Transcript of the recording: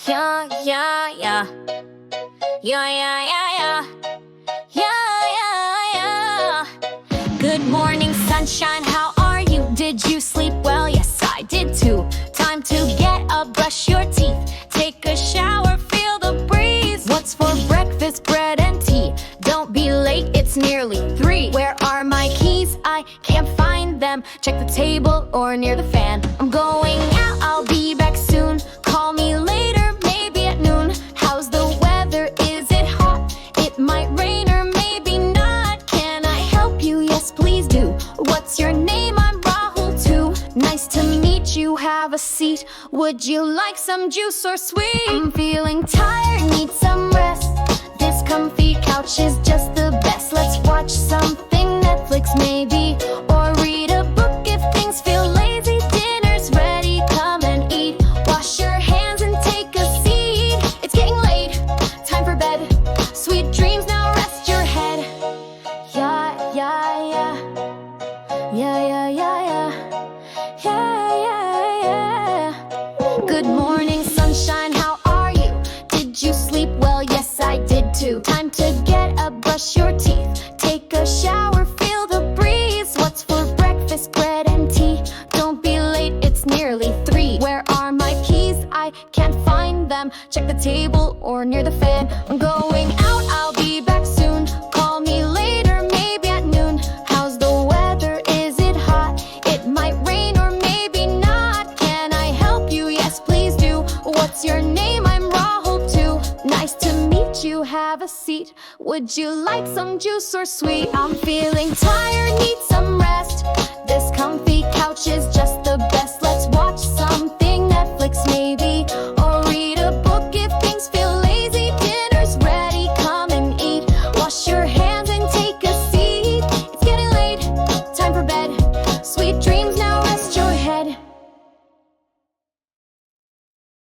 Yeah, yeah, yeah. Yeah, yeah, yeah, yeah. Yeah, yeah, yeah. Good morning, sunshine, how are you? Did you sleep well? Yes, I did too. Time to get up, brush your teeth, take a shower, feel the breeze. What's for breakfast? Bread and tea. Don't be late, it's nearly 3. Where are my keys? I can't find them. Check the table or near the fan. I'm going out, I'll be back soon. Call me later, maybe at noon. How's the weather? Is it hot? It might rain or maybe not. Can I help you? Yes, please do. What's your name? I'm Rahul too. Nice to meet you, have a seat. Would you like some juice or sweet? I'm feeling tired, need some rest. This comfy couch is just the best. Let's watch something, Netflix maybe, or read a book if things feel lazy. Dinner's ready, come and eat. Wash your hands and take a seat. It's getting late, time for bed. Sweet dreams, now rest your head. Yeah, yeah, yeah. Yeah, yeah, yeah, yeah. Yeah, yeah, yeah. Good morning, sunshine, how are you? Did you sleep well? Yes, I did too. Time to get up, brush your teeth, take a shower, feel the breeze. What's for breakfast? Bread and tea. Don't be late, it's nearly 3. Where are my keys? I can't find them. Check the table or near the fan. I'm going out, I'll be back soon. Call me later, maybe at noon. How's the weather? Is it hot? It might rain or maybe not. Can I help you? Yes, please do. What's your name? I'm Rahul too. Nice to meet you, have a seat. Would you like some juice or sweet? I'm feeling tired, need some rest. This comfy couch is just the best. Let's